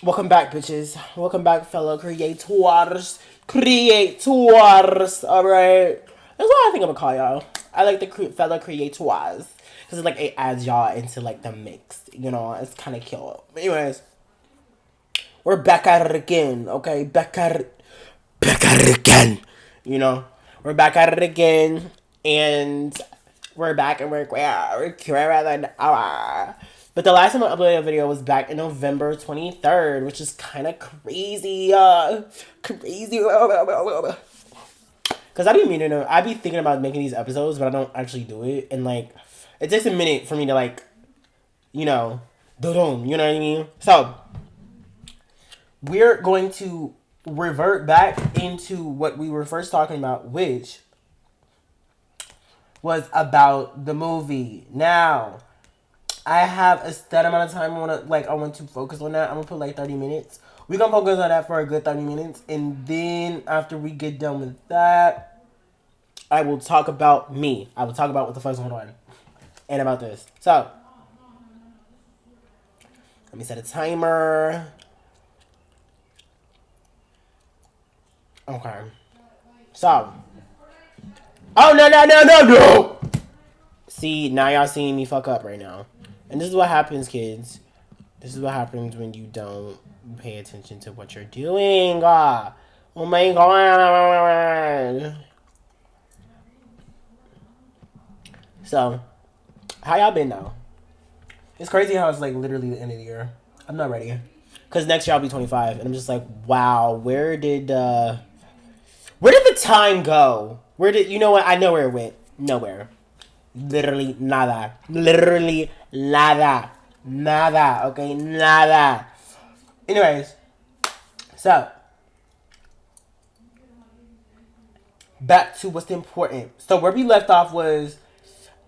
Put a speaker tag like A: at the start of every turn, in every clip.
A: Welcome back, bitches. Welcome back, fellow creators. Creators. All right. That's what I think I'm gonna call y'all. I like the fellow creators because it adds y'all into like the mix. You know, it's kind of cute. But anyways, we're back at it again. Okay, back at it again. You know, we're back at it again, and we're back and we're rather than hour. But the last time I uploaded a video was back in November 23rd, which is kind of crazy. Crazy. Because I be thinking about making these episodes, but I don't actually do it. And, it takes a minute for me to, you know, you know what I mean? So, we're going to revert back into what we were first talking about, which was about the movie. Now, I have a set amount of time I want to focus on that. I'm gonna put 30 minutes. We're gonna focus on that for a good 30 minutes, and then after we get done with that, I will talk about me. I will talk about what the fuck's going on and about this. So let me set a timer. Okay. So. Oh no. See, now y'all seeing me fuck up right now. And this is what happens, kids. This is what happens when you don't pay attention to what you're doing. Oh my god. So, how y'all been though? It's crazy how it's literally the end of the year. I'm not ready. Because next year I'll be 25. And I'm just like, wow, where did the time go? You know what? I know where it went. Nowhere. Literally nada. Literally nada. Nada. Okay? Nada. Anyways. So. Back to what's important. So where we left off was,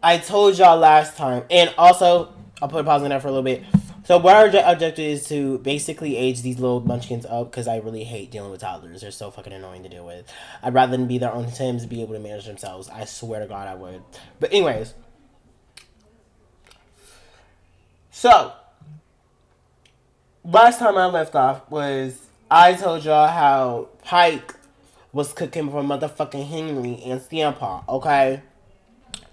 A: I told y'all last time. And also, I'll put a pause on that for a little bit. So what our objective is to basically age these little munchkins up, because I really hate dealing with toddlers. They're so fucking annoying to deal with. I'd rather them be their own Tims, be able to manage themselves. I swear to God I would. But anyways. So, last time I left off was, I told y'all how Pike was cooking for motherfucking Henry and Sampa, okay?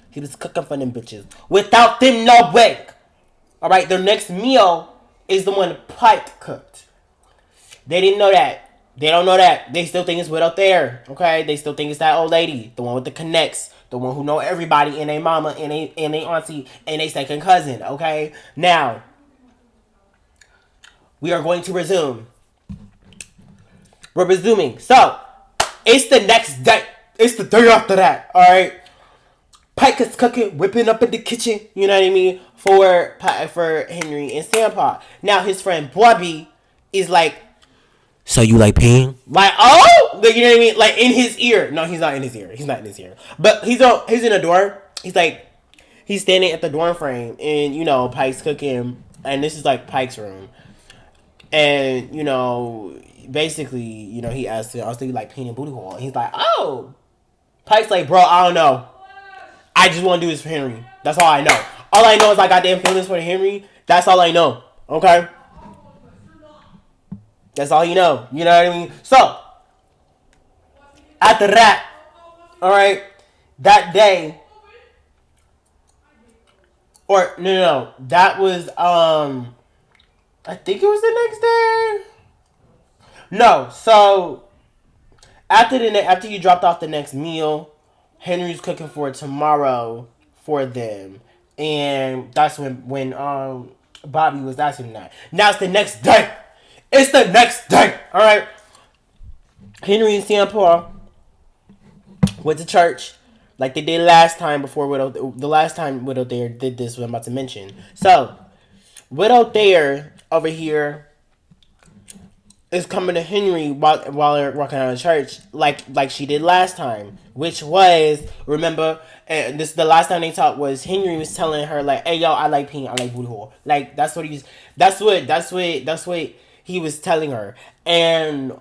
A: He was cooking for them bitches. Without them knowing. Alright, their next meal is the one Pike cooked. They didn't know that. They don't know that. They still think it's Widow Thayer. Okay? They still think it's that old lady. The one with the connects. The one who know everybody and they mama and they auntie and they second cousin. Okay? Now, we are going to resume. We're resuming. So, it's the next day. It's the day after that. Alright? Pike is cooking, whipping up in the kitchen, you know what I mean, for Henry and Sampa. Now his friend Bobby is like, so you like peeing? Like, oh, you know what I mean? Like in his ear. No, he's not in his ear. He's not in his ear. But he's in a dorm. He's standing at the dorm frame, and Pike's cooking, and this is Pike's room, and basically, he asked him, I was thinking peeing in booty hole, and he's like, oh, Pike's like, bro, I don't know. I just want to do this for Henry. That's all I know. All I know is I got damn feelings for Henry. That's all I know. Okay? That's all you know. You know what I mean? So, after that, alright, that day, or, no, that was, I think it was the next day. No, so, after you dropped off the next meal, Henry's cooking for tomorrow for them. And that's when Bobby was asking that. Now it's the next day. It's the next day. Alright. Henry and Sampa went to church like they did last time before the last time Widow Thayer did this, what I'm about to mention. So, Widow Thayer over here is coming to Henry while they're walking out of church, like she did last time, which was, remember, and this the last time they talked was Henry was telling her hey yo, I like peeing, I like booty hole, that's what he was telling her, and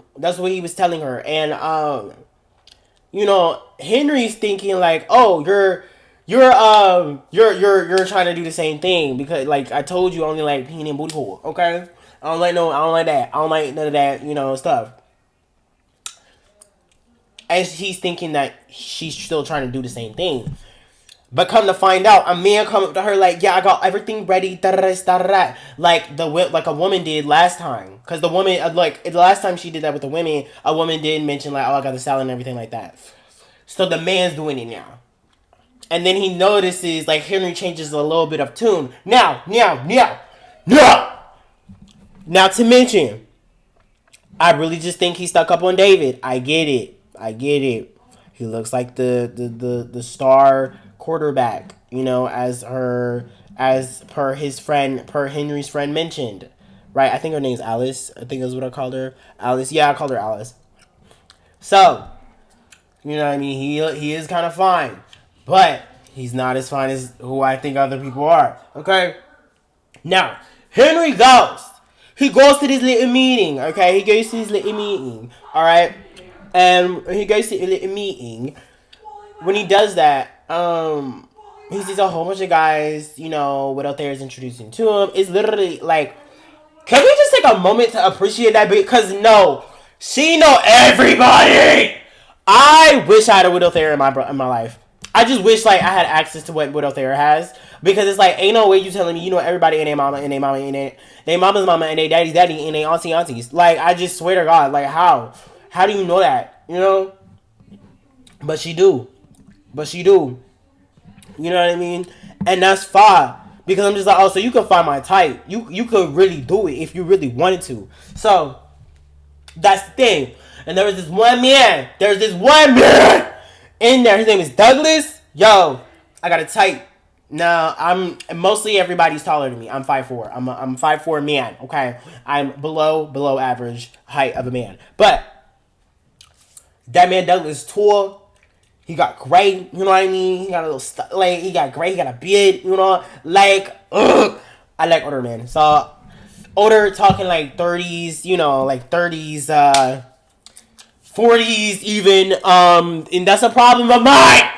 A: Henry's thinking oh, you're trying to do the same thing because like I told you, I only like peeing in booty hole. Okay, I don't like that. I don't like none of that, stuff. And he's thinking that she's still trying to do the same thing. But come to find out, a man come up to her like, yeah, I got everything ready, like a woman did last time. Because the woman, like the last time she did that with the women, a woman did mention like, oh, I got the salad and everything like that. So the man's doing it now. And then he notices like Henry changes a little bit of tune. Now. Now to mention, I really just think he stuck up on David. I get it. He looks like the star quarterback, as per Henry's friend mentioned. Right? I think her name's Alice. I think that's what I called her. Alice. Yeah, I called her Alice. So, you know what I mean? He is kind of fine. But he's not as fine as who I think other people are. Okay? Now, Henry goes. He goes to this little meeting. Okay? He goes to this little meeting. Alright? And he goes to a little meeting. When he does that, he sees a whole bunch of guys, what there is introducing to him. It's literally like, can we just take a moment to appreciate that bit? Because no, she know everybody. I wish I had a Widow Thayer in my life. I just wish like I had access to what Widow Thayer has, because it's like ain't no way you telling me you know everybody and their mama and their mama and their mama's mama and their daddy's daddy and their aunties. Like I just swear to God, like how do you know that? But she do. You know what I mean? And that's fine. Because I'm just like, oh, so you can find my type. You could really do it if you really wanted to. So that's the thing. And there was this one man. In there. His name is Douglas. Yo, I got a type. Now, mostly everybody's taller than me. I'm 5'4". I'm 5'4" man, okay? I'm below average height of a man. But that man Douglas is tall. He got gray, you know what I mean? He got a little, he got gray, he got a beard, like, ugh. I like older men. So, older, talking like 30s, like 30s, 40s even, and that's a problem of mine!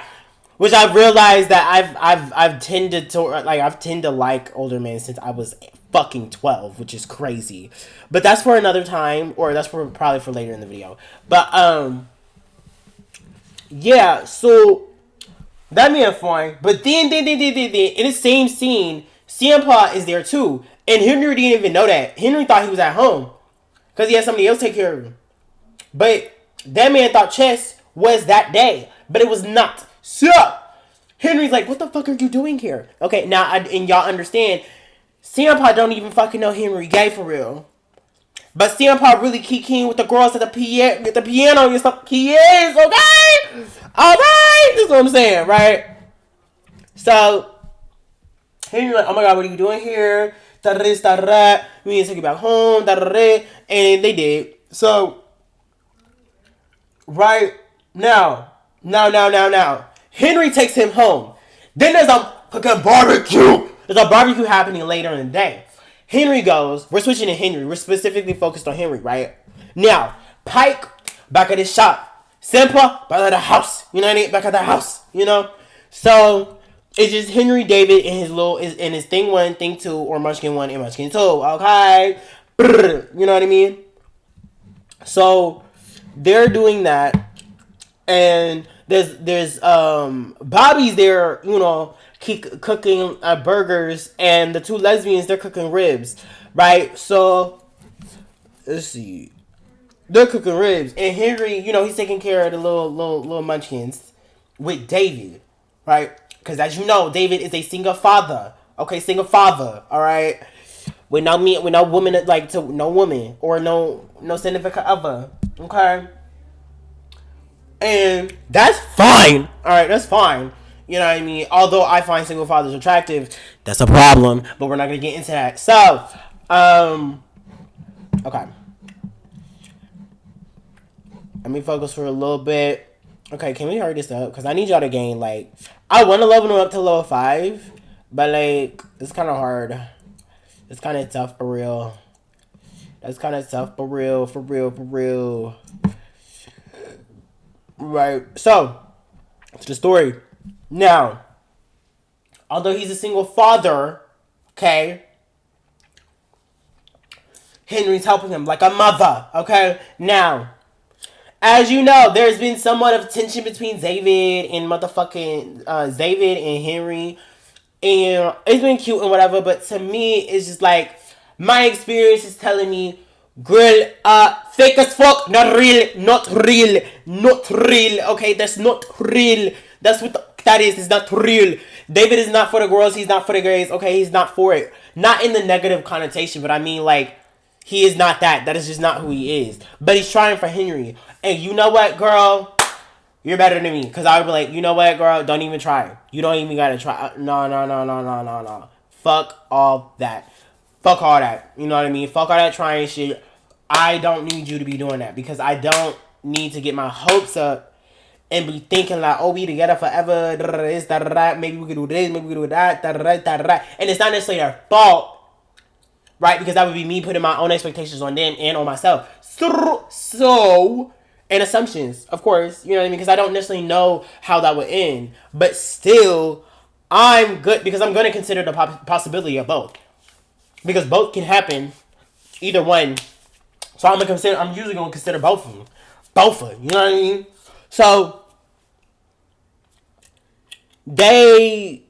A: Which I've realized that I've tended to like older men since I was fucking 12, which is crazy. But that's for another time, or that's probably for later in the video. But, yeah, so that man fine. But then in the same scene, CM Punk is there too. And Henry didn't even know that. Henry thought he was at home because he had somebody else take care of him. But that man thought chess was that day, but it was not. So Henry's like, what the fuck are you doing here? Okay, now, and y'all understand, CM Punk don't even fucking know Henry gay for real. But CM Punk really kicking with the girls at the piano and stuff. He is, okay? Alright? That's what I'm saying, right? So, Henry like, oh my god, what are you doing here? We need to take you back home. And they did. So, right now. Henry takes him home. Then there's a fucking barbecue. There's a barbecue happening later in the day. Henry goes, we're switching to Henry. We're specifically focused on Henry, right? Now, Pike, back at his shop. Simpa, back at the house. You know what I mean? Back at the house, So, it's just Henry, David, and his thing 1, thing 2, or Munchkin 1 and Munchkin 2, okay? You know what I mean? So, they're doing that. And there's Bobby's there, cooking burgers, and the 2 lesbians, they're cooking ribs, right? So let's see, they're cooking ribs, and Henry, he's taking care of the little munchkins with David, right? Because as you know, David is a single father, all right, with no woman, no woman or no significant other, okay. And that's fine. Alright, that's fine. You know what I mean? Although I find single fathers attractive, that's a problem. But we're not going to get into that. So, okay. Let me focus for a little bit. Okay, can we hurry this up? Because I need y'all to gain, I want to level them up to level 5. But, it's kind of hard. It's kind of tough for real. That's kind of tough for real. Right, so, to the story. Now, Although he's a single father, okay, Henry's helping him like a mother, okay? Now, as you know, there's been somewhat of tension between David and motherfucking David and Henry, and it's been cute and whatever. But to me, it's just like my experience is telling me, girl, fake as fuck, not real, not real, not real. Okay, that's not real. That's what that is. It's not real. David is not for the girls. He's not for the gays. Okay, he's not for it. Not in the negative connotation, but I mean like he is not that. That is just not who he is. But he's trying for Henry. And you know what, girl? You're better than me. Because I would be like, you know what, girl? Don't even try. You don't even got to try. No, no, no, no, no, no, no. Fuck all that. Fuck all that. You know what I mean? Fuck all that trying shit. I don't need you to be doing that. Because I don't need to get my hopes up and be thinking like, oh, we together forever. This, that. Maybe we could do this. Maybe we could do that. And it's not necessarily their fault. Right? Because that would be me putting my own expectations on them and on myself. So, and assumptions, of course. You know what I mean? Because I don't necessarily know how that would end. But still, I'm good because I'm going to consider the possibility of both. Because both can happen. Either one. So I'm usually going to consider both of them. Both of them. You know what I mean? So, they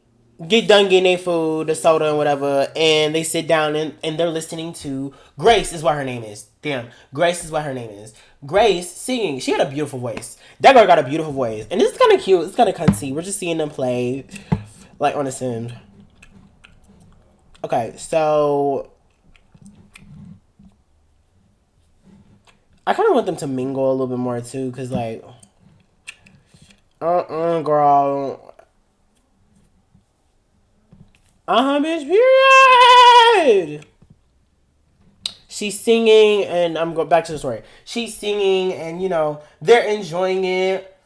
A: get done getting their food, the soda and whatever, and they sit down and they're listening to Grace is what her name is. Damn. Grace is what her name is. Grace singing. She had a beautiful voice. That girl got a beautiful voice. And this is kind of cute. It's kind of cunty. We're just seeing them play like on a sim. Okay, so I kind of want them to mingle a little bit more too, because like, girl. Bitch, period. She's singing, and I'm going back to the story. She's singing, and you know they're enjoying it.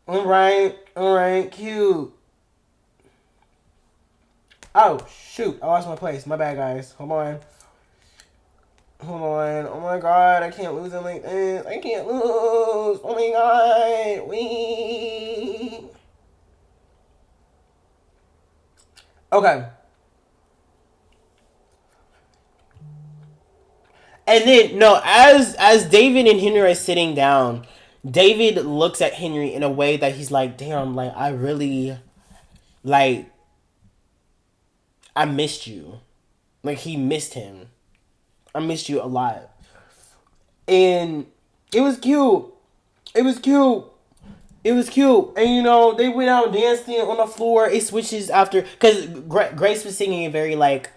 A: All right, cute. Oh shoot! I lost my place. My bad, guys. Hold on. Oh my god, I can't lose it like this. I can't lose. Oh my god, we. Okay. And then no, as David and Henry are sitting down, David looks at Henry in a way that he's like, damn, like I really like I missed you. Like he missed him. I missed you a lot. And it was cute. It was cute. It was cute. And you know, they went out dancing on the floor. It switches after because Grace was singing a very like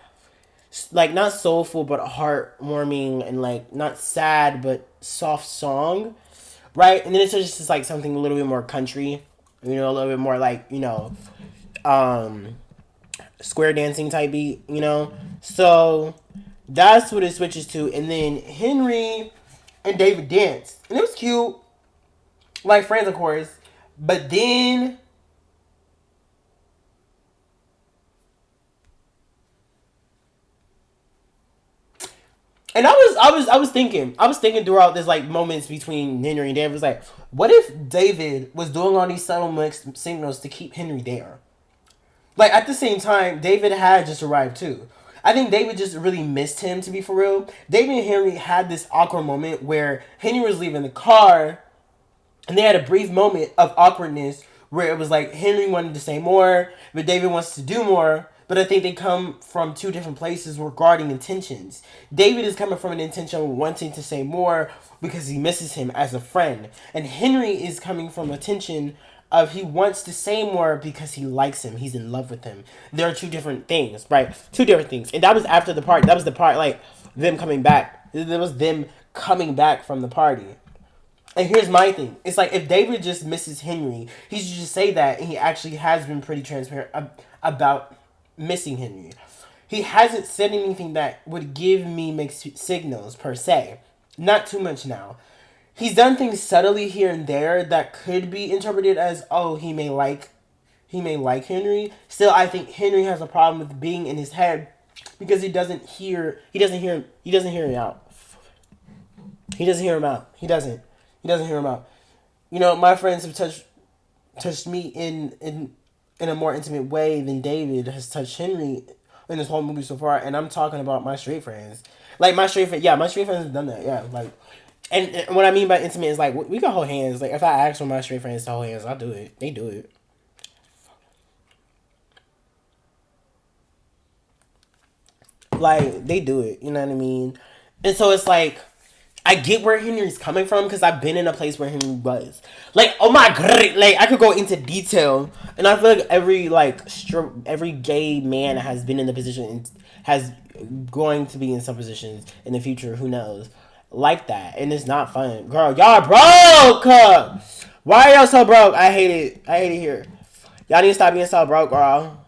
A: not soulful but heartwarming and like not sad but soft song, right? And then it's just like something a little bit more country, you know, a little bit more like, you know, square dancing type beat, you know. So that's what it switches to, and then Henry and David dance, and it was cute, like friends, of course. But then and I was thinking throughout this like moments between Henry and David. Was like, what if David was doing all these subtle mixed signals to keep Henry there? Like at the same time, David had just arrived too. I think David just really missed him, to be for real. David and Henry had this awkward moment where Henry was leaving the car, and they had a brief moment of awkwardness where it was like Henry wanted to say more, but David wants to do more. But I think they come from two different places regarding intentions. David is coming from an intention of wanting to say more because he misses him as a friend. And Henry is coming from a tension of he wants to say more because he likes him. He's in love with him. There are two different things, right? Two different things. And that was after the party. That was the part, like, them coming back. It was them coming back from the party. And here's my thing. It's like if David just misses Henry, he should just say that, and he actually has been pretty transparent about missing Henry. He hasn't said anything that would give me mixed signals per se. Not too much now. He's done things subtly here and there that could be interpreted as, oh, he may like Henry. Still, I think Henry has a problem with being in his head because he doesn't hear him out. He doesn't hear him out. He doesn't hear him out. You know, my friends have touched me in in a more intimate way than David has touched Henry in this whole movie so far. And I'm talking about my straight friends. Like, my straight friends, yeah, my straight friends have done that, yeah. Like, and what I mean by intimate is, like, we can hold hands. Like, if I ask for my straight friends to hold hands, I'll do it. They do it. Like, they do it. You know what I mean? And so it's like, I get where Henry's coming from because I've been in a place where Henry was. Like, oh my god, like, I could go into detail. And I feel like every gay man that has been in the position has going to be in some positions in the future, who knows, like that. And it's not fun. Girl, y'all broke! Why are y'all so broke? I hate it. I hate it here. Y'all need to stop being so broke, girl.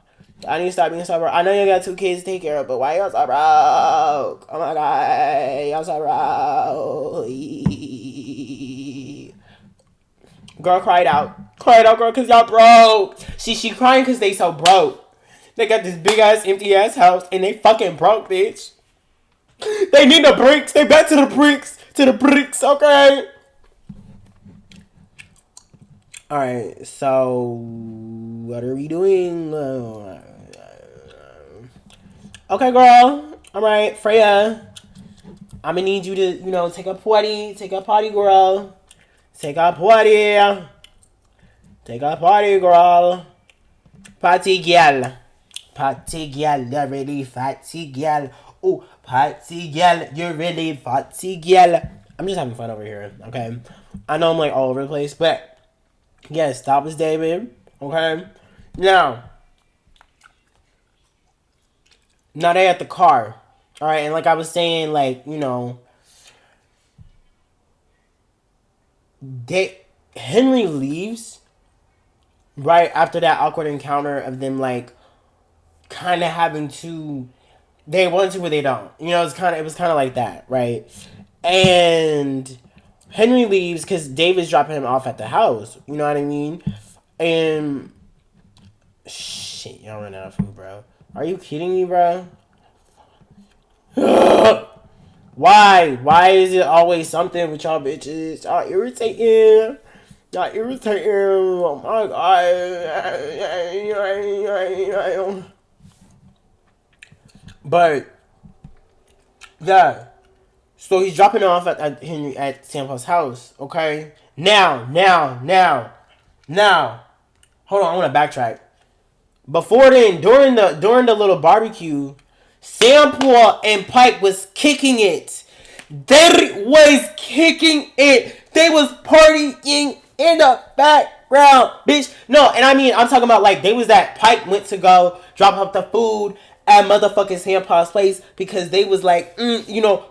A: I need to stop being so broke. I know you got 2 kids to take care of, but why y'all so broke? Oh my god, y'all so broke. Girl cried out. Cried out, girl, because y'all broke. She crying because they so broke. They got this big ass, empty ass house, and they fucking broke, bitch. They need the bricks. They back to the bricks. To the bricks, okay? Alright, so what are we doing? Okay, girl. Alright, Freya. I'm gonna need you to, take a potty. Take a potty, girl. Take a potty. Take a potty, girl. Potty girl. Potty girl, you're really fatty girl. Oh, potty girl, you're really fatty girl. I'm just having fun over here, okay? I know I'm like all over the place, but yes, that was David, okay? Now they at the car, all right? And like I was saying, like, Henry leaves right after that awkward encounter of them, like, kind of having to, they want to, but they don't. It was kind of like that, right? And Henry leaves because David's dropping him off at the house. You know what I mean? And shit, y'all running out of food, bro. Are you kidding me, bro? Why? Why is it always something with y'all bitches? Y'all irritating. Y'all irritating. Oh my god. But yeah. So he's dropping off at Henry at Sampa's house, okay? Now. Hold on, I want to backtrack. Before then, during the little barbecue, Sampa and Pike was kicking it. They was kicking it. They was partying in the background, bitch. No, and I mean, I'm talking about, like, they was that Pike went to go drop off the food at motherfucking Sampa's place because they was like,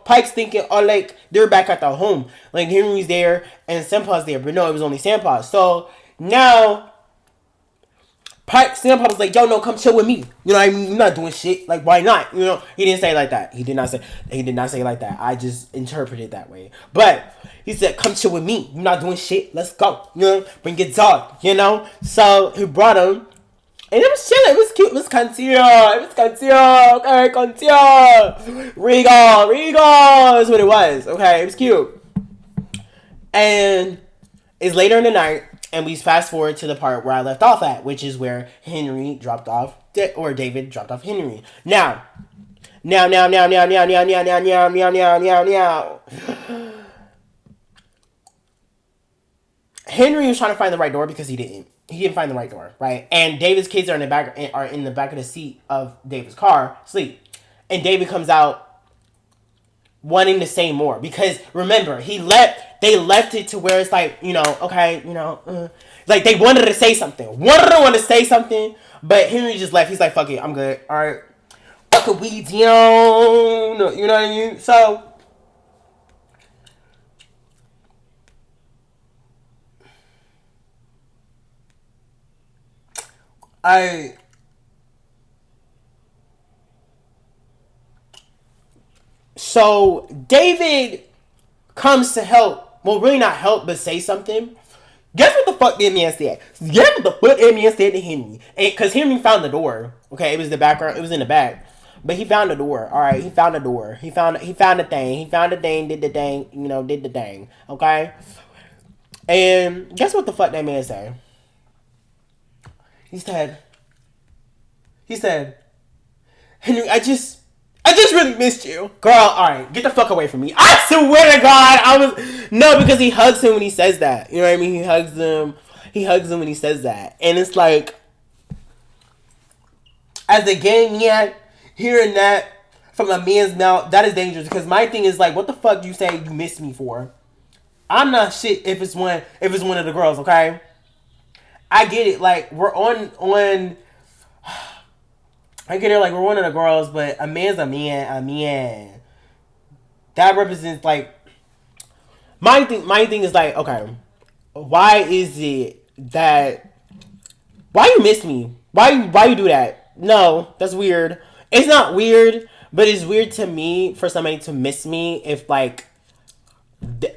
A: Pike's thinking, oh, like, they're back at the home. Like, Henry's there and Sampa's there. But no, it was only Sampa. So now Sampa was like, yo, no, come chill with me. I'm not doing shit. Like, why not? He didn't say it like that. He did not say it like that. I just interpreted it that way. But he said, come chill with me. You're not doing shit. Let's go. Bring your dog, So he brought him. And it was chilling. It was cute. It was conceal. Okay, conceal. Regal is what it was. Okay, it was cute. And it's later in the night. And we fast forward to the part where I left off at, which is where David dropped off Henry. Now. Henry was trying to find the right door because he didn't find the right door, right? And David's kids are in the back of the seat of David's car, asleep. And David comes out wanting to say more because remember, they left it to where it's like, like they wanted to say something. One of them wanted to say something, but Henry just left. He's like, fuck it, I'm good. All right. Fuck a weed down. You know what I mean? So So David comes to help. Well, really not help, but say something. Guess what the fuck that man said? Guess what the fuck that man said to Henry? Because Henry found the door. Okay, it was the background. It was in the back. But he found the door. All right, he found the door. He found the thing. He found the thing, did the thing, did the thing. Okay? And guess what the fuck that man said? He said, He said, Henry, I just really missed you. Girl, alright, get the fuck away from me. I swear to God, no, because he hugs him when he says that. You know what I mean? He hugs him when he says that. And it's like, as a gay man, hearing that from a man's mouth, that is dangerous. Because my thing is like, what the fuck do you say you miss me for? I'm not shit if it's one of the girls, okay? I get it, like we're on I get it, like we're one of the girls, but a man's a man. That represents like my thing is like, okay, why is it that why you miss me? Why you do that? No, that's weird. It's not weird, but it's weird to me for somebody to miss me if like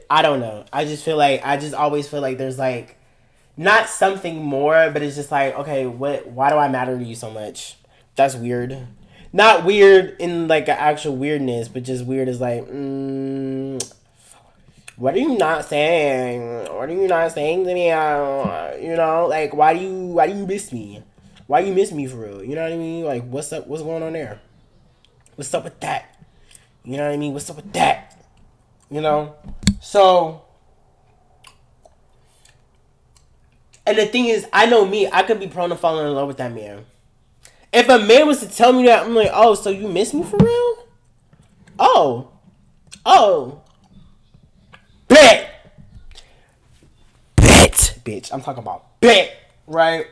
A: I don't know. I just always feel like there's like not something more, but it's just like, okay, why do I matter to you so much? That's weird. Not weird in like an actual weirdness, but just weird as like, what are you not saying? What are you not saying to me? You know, like why do you miss me? Why you miss me for real? You know what I mean? Like what's up? What's going on there? What's up with that? You know what I mean? What's up with that? You know? So, and the thing is, I know me, I could be prone to falling in love with that man. If a man was to tell me that, I'm like, oh, so you miss me for real? Oh. Bet. Bitch. I'm talking about bet. Right?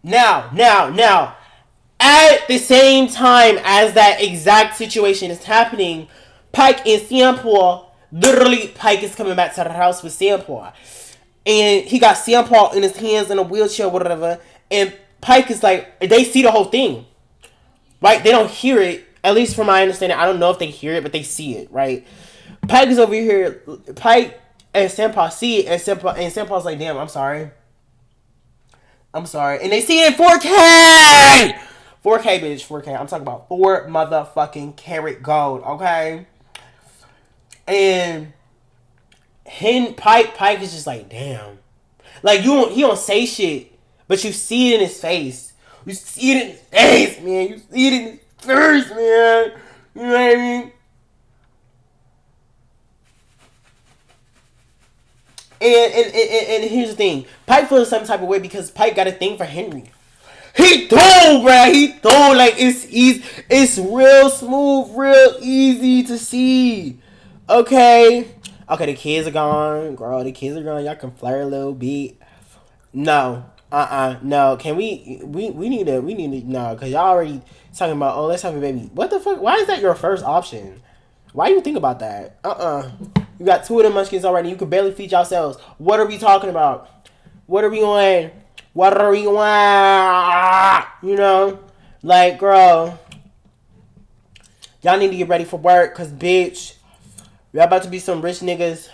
A: Now. At the same time as that exact situation is happening, Pike in Singapore, literally Pike is coming back to the house with Singapore. And he got Singapore in his hands in a wheelchair or whatever. And Pike is like, they see the whole thing. Right? They don't hear it. At least from my understanding, I don't know if they hear it, but they see it, right? Pike is over here. Pike and Senpai see it, and Senpai's like, damn, I'm sorry. And they see it in 4K! 4K, bitch, 4K. I'm talking about 4 motherfucking karat gold, okay? And Pike is just like, damn. Like, he don't say shit, but you see it in his face. You see it in his face, man. You see it in his face, man. You know what I mean? And here's the thing. Pike feels some type of way because Pike got a thing for Henry. He threw, bruh. He threw. Like, it's real smooth, real easy to see. Okay, the kids are gone. Girl, the kids are gone. Y'all can flirt a little bit. No. No. Can we need to, no, because y'all already talking about, oh, let's have a baby. What the fuck? Why is that your first option? Why you think about that? You got 2 of them munchkins already. You can barely feed yourselves. What are we talking about? What are we on? You know? Like, girl, y'all need to get ready for work, because, bitch, y'all about to be some rich niggas.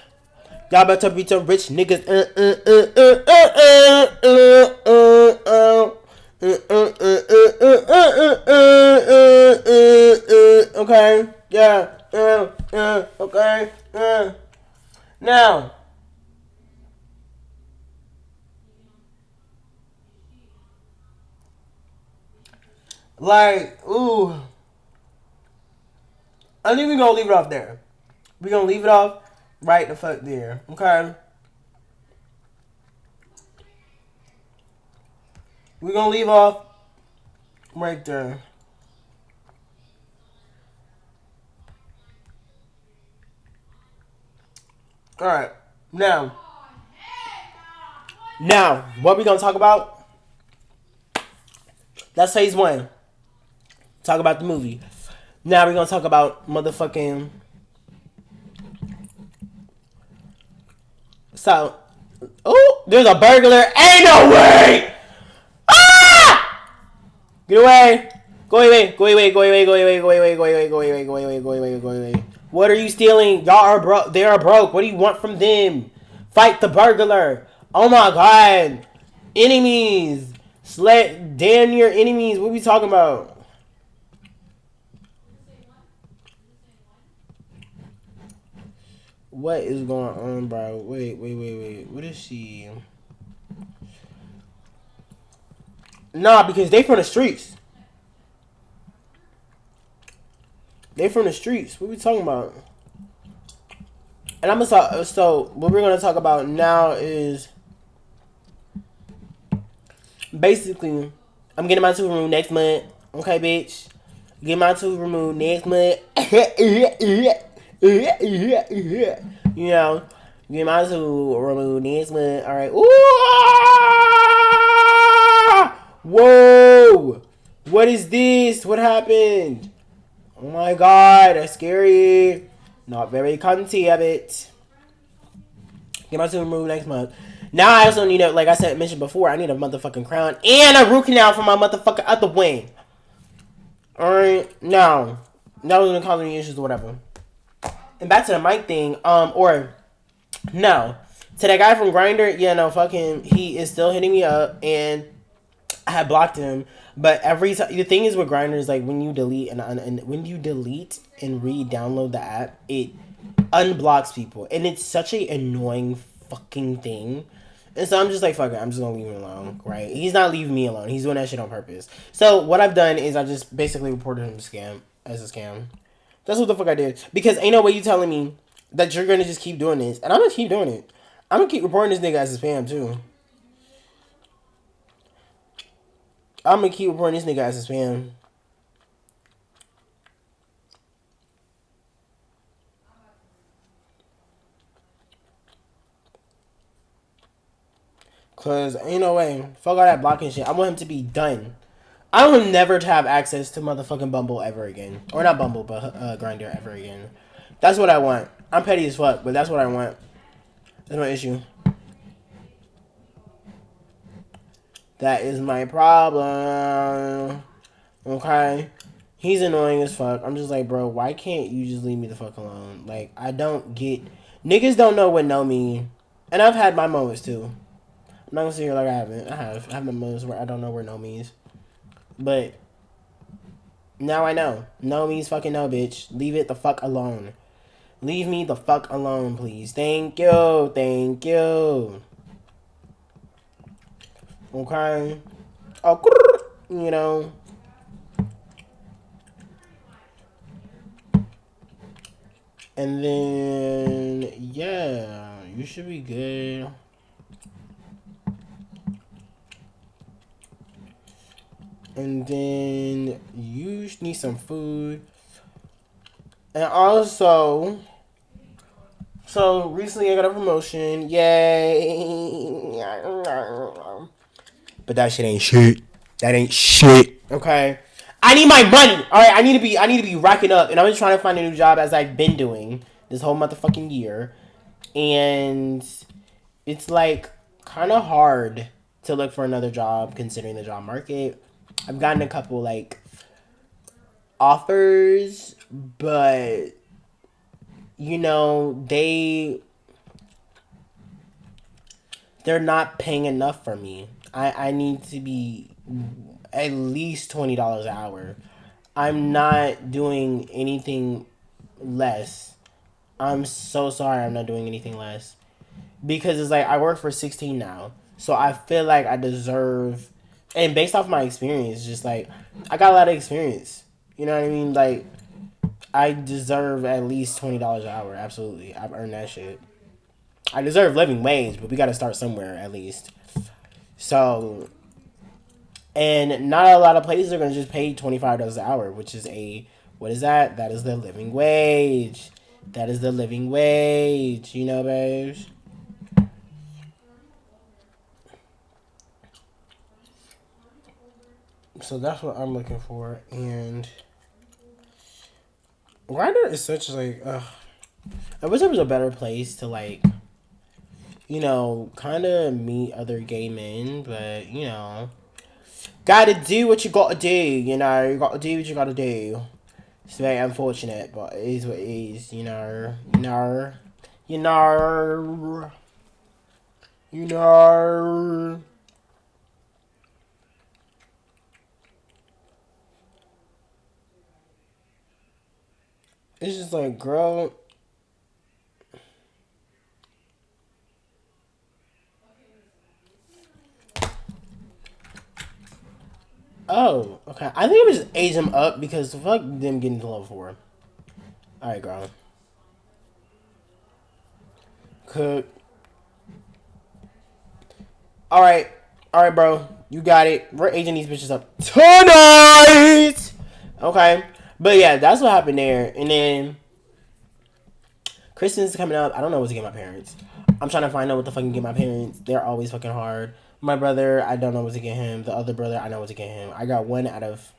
A: Okay? Yeah. Okay? Now, like, ooh. I think we're gonna leave it off there. We're gonna leave it off right the fuck there. Okay? We're gonna leave off right there. Alright. Now, what we gonna talk about? That's phase 1. Talk about the movie. Now we're gonna talk about motherfucking. So, oh, there's a burglar. Ain't no way! Ah! Get away! Go away! What are you stealing? Y'all are broke. They are broke. What do you want from them? Fight the burglar. Oh my god. Enemies. Damn near enemies. What are we talking about? What is going on, bro? Wait. What is she? Nah, because they from the streets. They from the streets. What we talking about? And I'm gonna talk. So what we're gonna talk about now is basically I'm getting my tooth removed next month. Okay, bitch. Get my tooth removed next month. You know, get my tooth removed next month. All right. Ooh! Whoa! What is this? What happened? Oh my god, that's scary. Not very cunty of it. Get my tooth removed next month. Now I also need a, like I said, mentioned before, I need a motherfucking crown and a root canal for my motherfucking other wing. Alright, now that was gonna cause any issues or whatever. And back to the mic thing, or no. To that guy from Grindr, yeah, no, fuck him. He is still hitting me up, and I had blocked him. But every time, the thing is with Grindr is like when you delete and when you delete and re-download the app, it unblocks people, and it's such a annoying fucking thing. And so I'm just like, fuck it, I'm just gonna leave him alone, right? He's not leaving me alone. He's doing that shit on purpose. So what I've done is I just basically reported him as a scam. That's what the fuck I did. Because ain't no way you telling me that you're gonna just keep doing this, and I'm gonna keep doing it. I'm gonna keep reporting this nigga as a spam too. I'm gonna keep reporting this nigga as a spam. Cause ain't no way. Fuck all that blocking shit. I want him to be done. I want him never to have access to motherfucking Bumble ever again. Or not Bumble, but Grindr ever again. That's what I want. I'm petty as fuck, but that's what I want. That's my issue. That is my problem. Okay? He's annoying as fuck. I'm just like, bro, why can't you just leave me the fuck alone? Like, I don't get... Niggas don't know what no mean. And I've had my moments, too. I'm not gonna sit here like I haven't. I have my moments where I don't know where no means. But... Now I know. No means fucking no, bitch. Leave it the fuck alone. Leave me the fuck alone, please. Thank you. Thank you. Okay? Oh, you know... And then, yeah, you should be good. And then you need some food. And also, so recently I got a promotion. Yay. But that shit ain't shit. That ain't shit. Okay. I need my money. All right, I need to be racking up, and I'm just trying to find a new job as I've been doing this whole motherfucking year, and it's like kind of hard to look for another job considering the job market. I've gotten a couple like offers, but you know they're not paying enough for me. I need to be at least $20 an hour. I'm not doing anything less. I'm so sorry I'm not doing anything less. Because it's like I work for 16 now. So I feel like I deserve, and based off my experience, just like I got a lot of experience. You know what I mean? Like I deserve at least $20 an hour. Absolutely. I've earned that shit. I deserve living wage, but we got to start somewhere at least. So, and not a lot of places are going to just pay $25 an hour, which is what is that? That is the living wage. That is the living wage, you know, babes. So that's what I'm looking for, and Grindr is such like, I wish there was a better place to like, you know, kind of meet other gay men, but you know, gotta do what you gotta do. You know, you gotta do what you gotta do. It's very unfortunate, but it is what it is. You know, you know, you know, you know. It's just like, girl. Oh, okay. I think I'm just age them up because fuck them getting to level 4. Alright, girl. Cook. Alright. Alright, bro. You got it. We're aging these bitches up tonight! Okay. But yeah, that's what happened there. And then Christmas is coming up. I don't know what to get my parents. I'm trying to find out what the fucking get my parents. They're always fucking hard. My brother, I don't know what to get him. The other brother, I know what to get him. I got one out of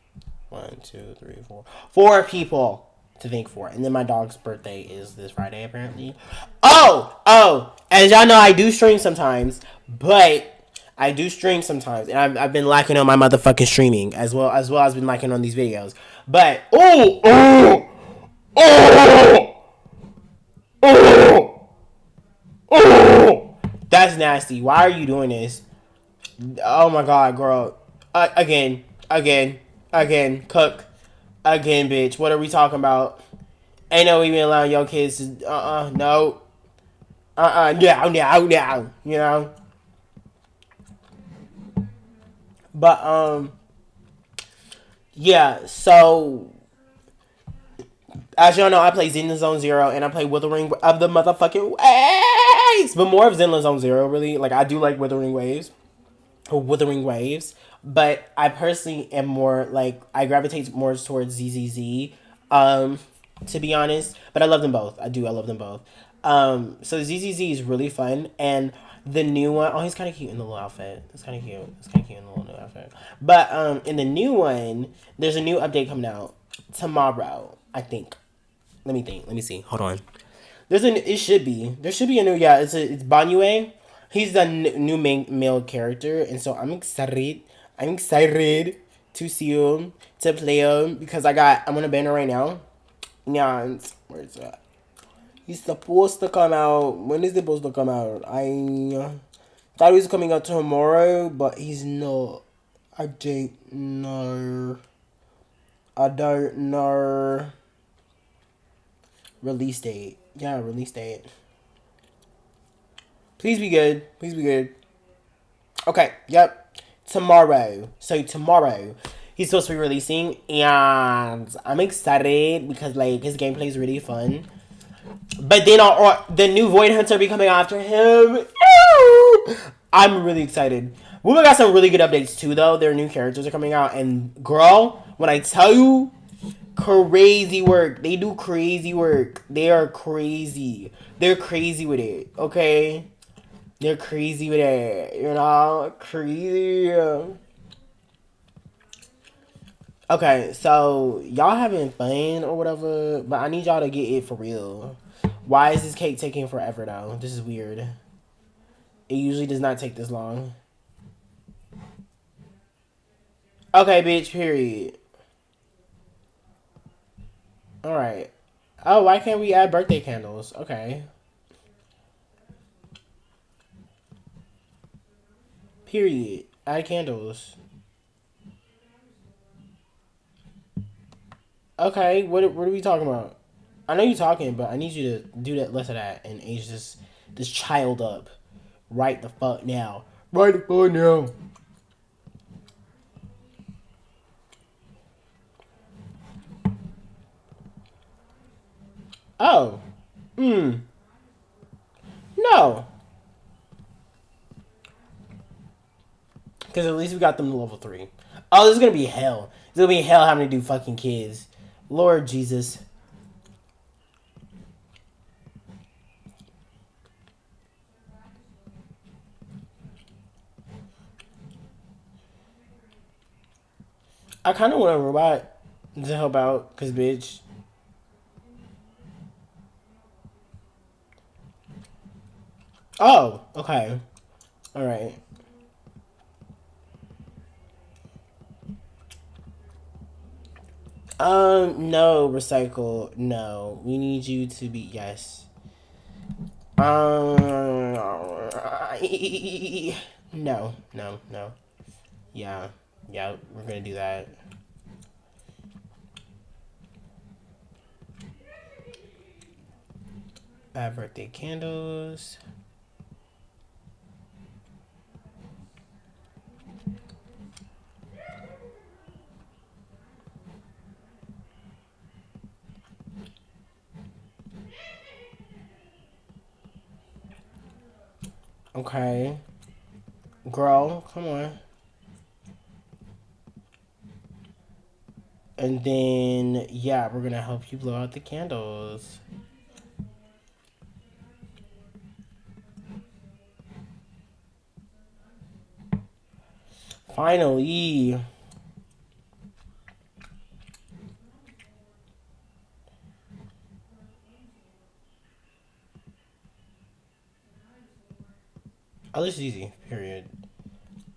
A: 1, 2, 3, 4. 4 people to think for. And then my dog's birthday is this Friday, apparently. Oh! As y'all know, I do stream sometimes. But I do stream sometimes. And I've been lacking on my motherfucking streaming. As well as been lacking on these videos. But, oh! That's nasty. Why are you doing this? Oh my god, girl. Again. Cook. Again, bitch. What are we talking about? Ain't no even allowing your kids to. No. Now. You know? But, yeah, so. As y'all know, I play Zenless Zone Zero and I play Withering of the motherfucking Waves! But more of Zenless Zone Zero, really. Like, I do like Withering Waves. But I personally am more like I gravitate more towards ZZZ, to be honest. But I love them both. I love them both. So ZZZ is really fun, and the new one, oh, he's kind of cute in the little outfit. It's kind of cute in the little new outfit. But in the new one, there's a new update coming out tomorrow, I think. Let me think. Let me see. Hold on. There should be a new, yeah. It's Banyue. He's the new main male character, and so I'm excited. To see him, to play him, because I'm on a banner right now. Yeah, where's that? He's supposed to come out. When is it supposed to come out? I thought he was coming out tomorrow, but he's not. I don't know. Release date. Yeah, release date. Please be good. Okay, yep. Tomorrow. So tomorrow, he's supposed to be releasing, and I'm excited because like his gameplay is really fun. But then the new Void Hunter be coming after him. I'm really excited. We got some really good updates too, though. Their new characters are coming out, and girl, when I tell you, crazy work. They do crazy work. They are crazy. They're crazy with it. Okay. They're crazy with it, you know? Crazy. Okay, so y'all having fun or whatever, but I need y'all to get it for real. Why is this cake taking forever, though? This is weird. It usually does not take this long. Okay, bitch, period. Alright. Oh, why can't we add birthday candles? Okay. Period. Add candles. Okay, what are we talking about? I know you're talking, but I need you to do that, less of that, and age this child up. Right the fuck now. Right the fuck now. Oh. No. Because at least we got them to level 3. Oh, this is going to be hell. It's going to be hell having to do fucking kids. Lord Jesus. I kind of want a robot to help out. Because, bitch. Oh, okay. Alright. No, recycle. No. We need you to be, yes. No. Yeah, we're gonna do that. Add birthday candles. Okay. Girl, come on. And then, yeah, we're gonna help you blow out the candles. Finally. Oh, this is easy. Period.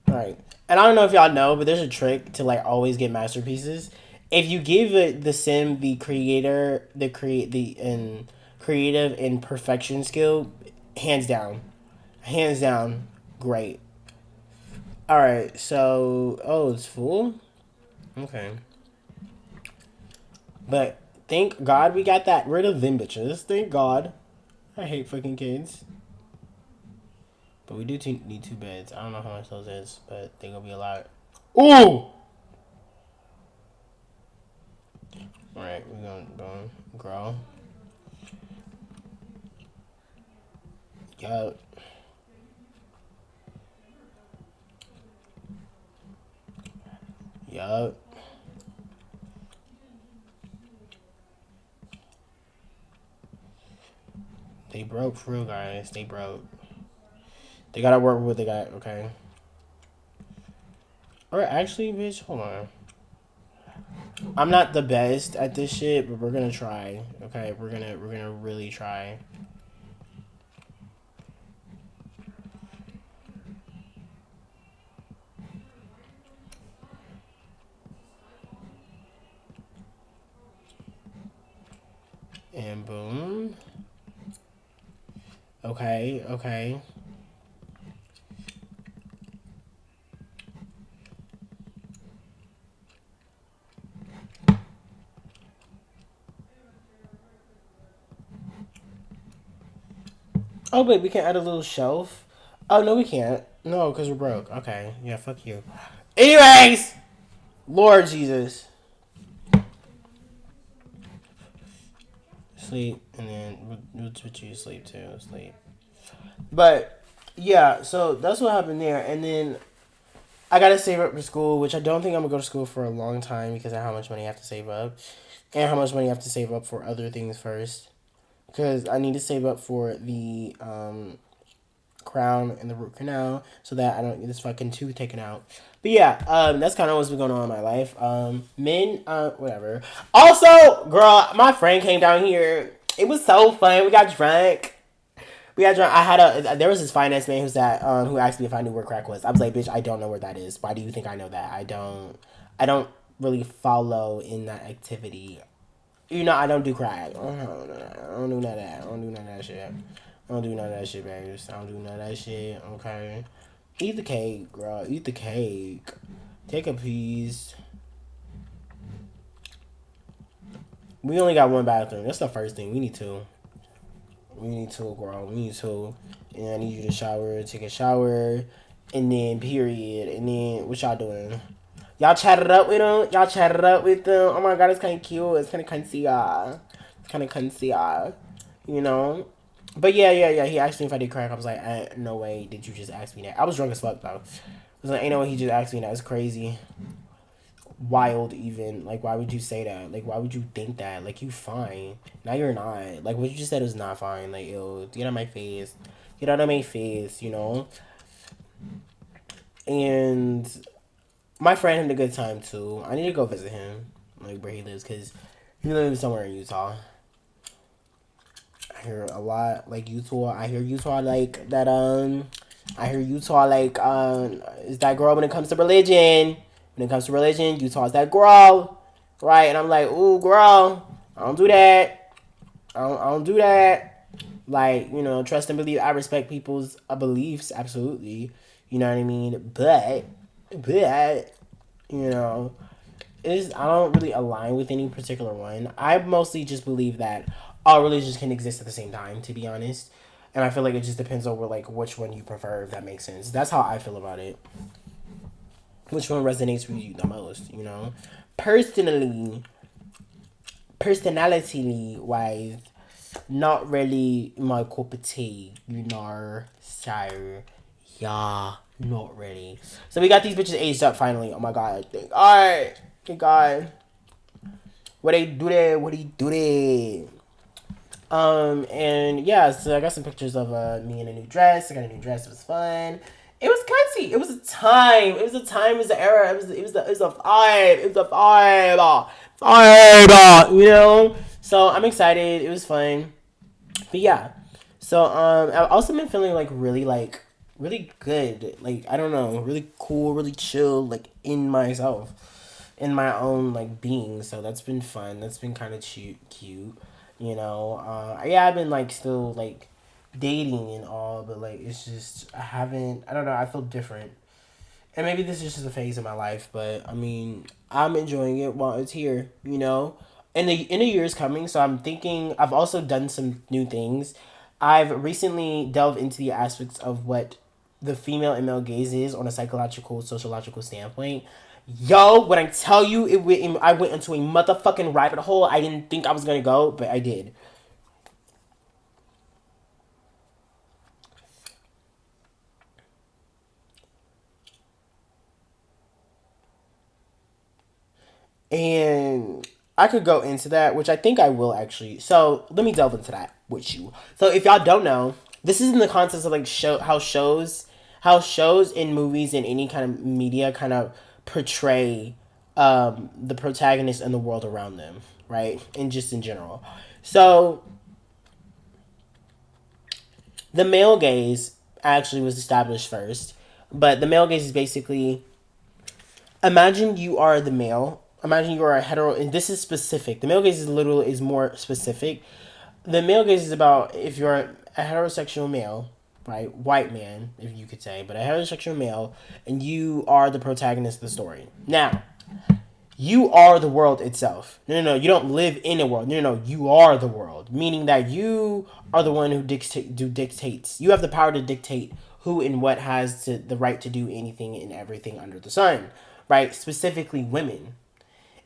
A: Alright. And I don't know if y'all know, but there's a trick to like always get masterpieces. If you give the sim the creator the creative and perfection skill, hands down. Hands down, great. Alright, so it's full? Okay. But thank God we got that rid of them bitches. Thank God. I hate fucking kids. But we do need 2 beds. I don't know how much those is, but they gonna be a lot. Ooh! Alright, we're gonna grow. Yup. Yup. They broke for real, guys. They broke. They gotta work with what they got, okay? Alright, actually, bitch, hold on. I'm not the best at this shit, but we're gonna try. Okay, we're gonna really try. And boom. Okay, okay. Oh, wait, we can add a little shelf? Oh, no, we can't. No, because we're broke. Okay, yeah, fuck you. Anyways! Lord Jesus. Sleep, and then we'll switch you to sleep, too. Sleep. But, yeah, so that's what happened there. And then I gotta save up for school, which I don't think I'm gonna go to school for a long time because of how much money I have to save up. And how much money I have to save up for other things first. Because I need to save up for the crown and the root canal so that I don't get this fucking tooth taken out. But yeah, that's kind of what's been going on in my life. Whatever. Also, girl, my friend came down here. It was so fun. We got drunk. There was this finance man who asked me if I knew where crack was. I was like, bitch, I don't know where that is. Why do you think I know that? I don't really follow in that activity. You know, I don't do crack. I don't do none of that. I don't do none of that shit. I don't do none of that shit, babies. I don't do none of that shit, okay? Eat the cake, girl. Eat the cake. Take a piece. We only got 1 bathroom. That's the first thing. We need 2. We need 2, girl. We need 2. And I need you to shower, take a shower, and then period. And then what y'all doing? Y'all chatted up with them? Y'all chatted up with them? Oh my god, it's kind of cute. It's kind of cunty, It's kind of cunty, you know? But yeah. He asked me if I did crack. I was like, no way did you just ask me that. I was drunk as fuck, though. I was like, ain't no way he just asked me that. It's crazy. Wild, even. Like, why would you say that? Like, why would you think that? Like, you fine. Now you're not. Like, what you just said was not fine. Like, ew, get out of my face. Get out of my face, you know? And my friend had a good time, too. I need to go visit him, like, where he lives, because he lives somewhere in Utah. I hear a lot, like, Utah. I hear Utah, like, that, I hear Utah, like, is that girl when it comes to religion. When it comes to religion, Utah is that girl, right? And I'm like, ooh, girl, I don't do that. I don't do that. Like, you know, trust and believe. I respect people's beliefs, absolutely. You know what I mean? But, you know, I don't really align with any particular one. I mostly just believe that all religions can exist at the same time, to be honest. And I feel like it just depends over like which one you prefer, if that makes sense. That's how I feel about it. Which one resonates with you the most, you know? Personality wise, not really my cup of tea, you know. So yeah, not really. So we got these bitches aged up finally. Oh my god, I think. Alright. Thank God. What they do there? What he do there? And yeah, so I got some pictures of me in a new dress. I got a new dress. It was fun. It was crazy. It was a time. It was a time. It was an era. It was a vibe. It was a vibe. Vibe. You know. So I'm excited. It was fun. But yeah. So I've also been feeling like really good. Like I don't know, really cool, really chill. Like in myself, in my own like being. So that's been fun. That's been kind of cute. You know, yeah, I've been like still like dating and all, but like it's just I haven't. I don't know. I feel different, and maybe this is just a phase of my life. But I mean, I'm enjoying it while it's here. You know, and the year is coming, so I'm thinking. I've also done some new things. I've recently delved into the aspects of what the female and male gaze is on a psychological, sociological standpoint. Yo, when I tell you, I went into a motherfucking rabbit hole. I didn't think I was gonna go, but I did. And I could go into that, which I think I will actually. So let me delve into that with you. So if y'all don't know, this is in the context of like how shows in movies and any kind of media kind of portray the protagonist and the world around them, right? And just in general. So the male gaze actually was established first, but the male gaze is basically imagine you are the male. Imagine you are a hetero, and this is specific. The male gaze is literally is more specific. The male gaze is about if you're a heterosexual male, right, white man, if you could say, but a heterosexual male, and you are the protagonist of the story. Now, you are the world itself. No, you don't live in a world. No, you are the world, meaning that you are the one who dictates. You have the power to dictate who and what has the right to do anything and everything under the sun, right? Specifically, women.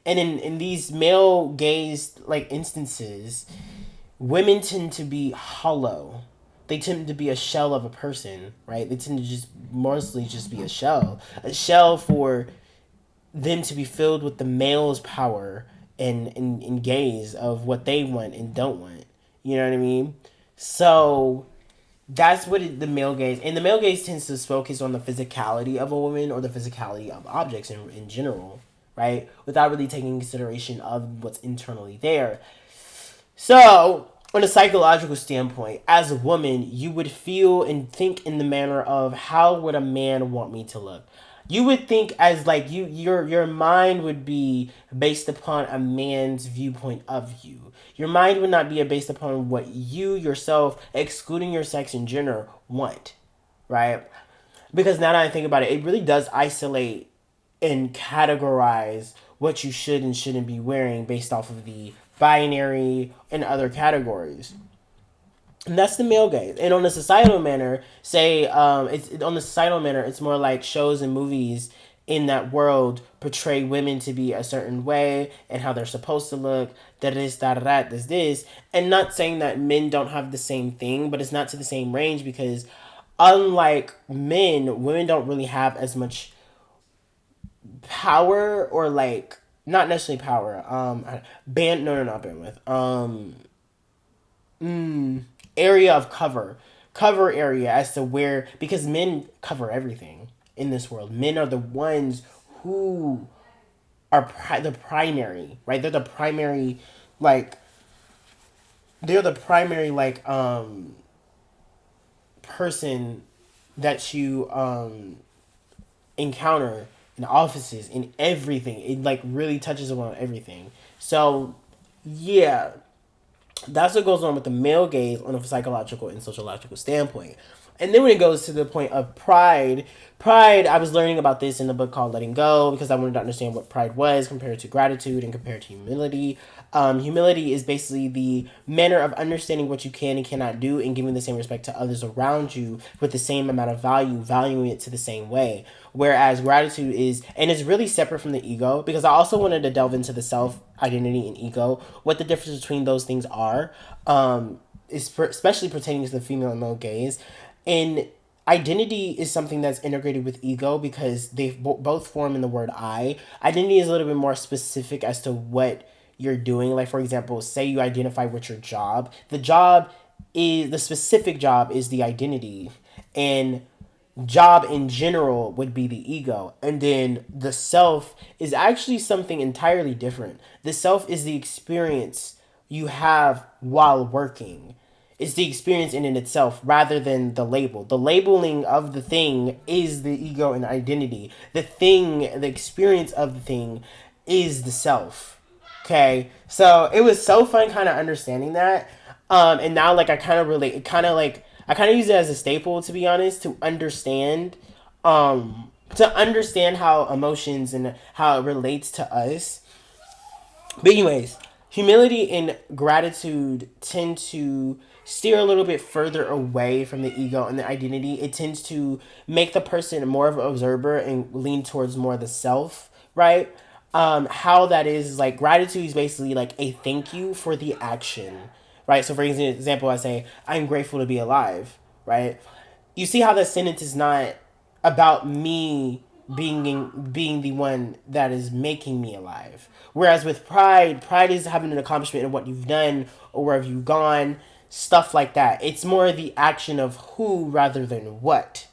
A: And in these male gaze like instances, women tend to be hollow. They tend to be a shell of a person, right? They tend to just mostly just be a shell for them to be filled with the male's power and gaze of what they want and don't want. You know what I mean? So that's what the male gaze and the male gaze tends to focus on the physicality of a woman or the physicality of objects in general, right? Without really taking consideration of what's internally there. So, on a psychological standpoint, as a woman, you would feel and think in the manner of how would a man want me to look? You would think as like your mind would be based upon a man's viewpoint of you. Your mind would not be based upon what you yourself, excluding your sex and gender, want, right? Because now that I think about it, it really does isolate and categorize what you should and shouldn't be wearing based off of the binary and other categories. And that's the male gaze. And on the societal manner, say it's on the societal manner, it's more like shows and movies in that world portray women to be a certain way and how they're supposed to look. That is that this, and not saying that men don't have the same thing, but it's not to the same range because unlike men, women don't really have as much power or like not necessarily power. Band no not bandwidth. Area of cover area as to where because men cover everything in this world. Men are the ones who are the primary, right? Like they're the primary person that you encounter in offices in everything. It like really touches upon everything. So yeah, that's what goes on with the male gaze on a psychological and sociological standpoint. And then when it goes to the point of pride, I was learning about this in the book called Letting Go because I wanted to understand what pride was compared to gratitude and compared to humility. Humility is basically the manner of understanding what you can and cannot do and giving the same respect to others around you with the same amount of value, valuing it to the same way. Whereas gratitude is, and it's really separate from the ego because I also wanted to delve into the self, identity, and ego, what the difference between those things are, especially pertaining to the female and male gaze. And identity is something that's integrated with ego because they both form in the word I. Identity is a little bit more specific as to what you're doing. Like, for example, say you identify with your job. The specific job is the identity. And job in general would be the ego. And then the self is actually something entirely different. The self is the experience you have while working. It's the experience in itself rather than the label. The labeling of the thing is the ego and identity. The experience of the thing is the self. Okay? So it was so fun kind of understanding that. And now like I kind of relate, I kind of use it as a staple, to be honest, to understand how emotions and how it relates to us. But anyways, humility and gratitude tend to steer a little bit further away from the ego and the identity. It tends to make the person more of an observer and lean towards more of the self, right? How that is like gratitude is basically like a thank you for the action, right? So for example, I say, I'm grateful to be alive, right? You see how that sentence is not about me being the one that is making me alive. Whereas with pride is having an accomplishment of what you've done or where have you gone, stuff like that. It's more the action of who rather than what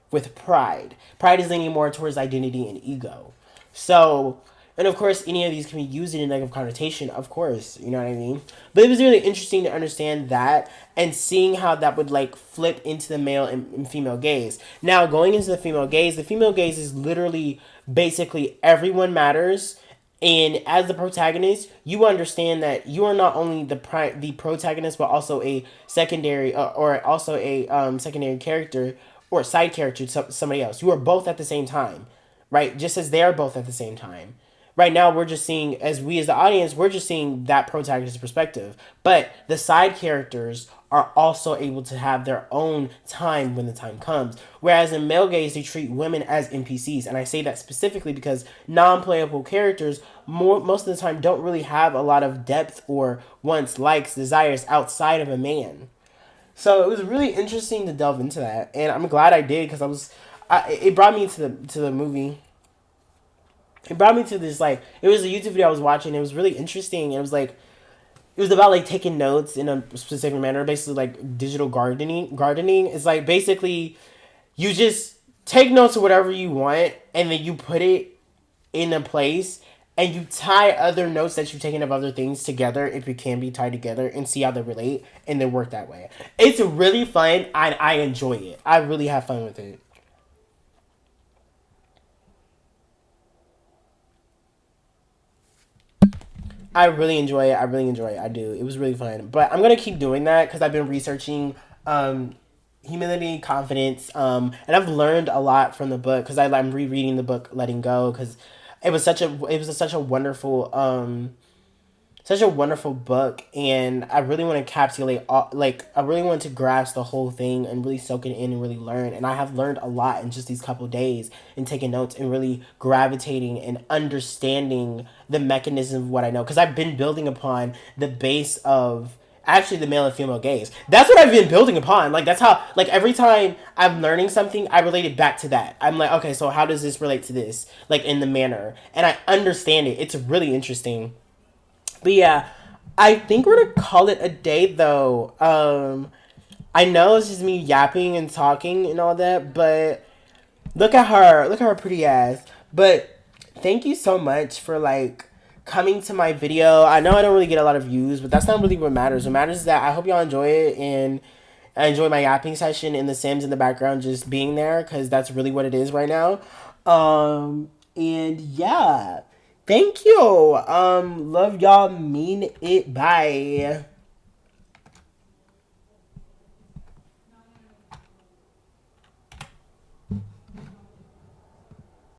A: with pride. Pride is leaning more towards identity and ego. So, and of course, any of these can be used in a negative connotation, of course, you know what I mean? But it was really interesting to understand that and seeing how that would like flip into the male and female gaze. Now, going into the female gaze is literally basically everyone matters. And as the protagonist, you understand that you are not only the protagonist, but also a secondary or also a secondary character or side character to somebody else. You are both at the same time, right? Just as they are both at the same time. Right now, we're just seeing, as the audience, we're just seeing that protagonist's perspective. But the side characters are also able to have their own time when the time comes. Whereas in male gaze, they treat women as NPCs. And I say that specifically because non-playable characters, most of the time, don't really have a lot of depth or wants, likes, desires outside of a man. So it was really interesting to delve into that. And I'm glad I did because it brought me to the movie. It brought me to this, like, it was a YouTube video I was watching. It was really interesting. It was like, it was about like taking notes in a specific manner, basically like digital gardening. It's like basically you just take notes of whatever you want and then you put it in a place and you tie other notes that you've taken of other things together if it can be tied together and see how they relate and then work that way. It's really fun. I enjoy it. I really have fun with it. I really enjoy it. I do. It was really fun. But I'm gonna keep doing that because I've been researching humility, confidence, and I've learned a lot from the book because I'm rereading the book Letting Go because it was such a wonderful such a wonderful book, and I really want to encapsulate all, like I really want to grasp the whole thing and really soak it in and really learn. And I have learned a lot in just these couple of days and taking notes and really gravitating and understanding the mechanism of what I know because I've been building upon the base of actually the male and female gaze. That's what I've been building upon. Like that's how like every time I'm learning something, I relate it back to that. I'm like, okay, so how does this relate to this? Like in the manner, and I understand it. It's really interesting. But yeah, I think we're gonna call it a day though. I know it's just me yapping and talking and all that, but look at her pretty ass. But thank you so much for like coming to my video. I know I don't really get a lot of views, but that's not really what matters. What matters is that I hope y'all enjoy it and I enjoy my yapping session and the Sims in the background just being there because that's really what it is right now. And yeah. Thank you. Love y'all. Mean it. Bye.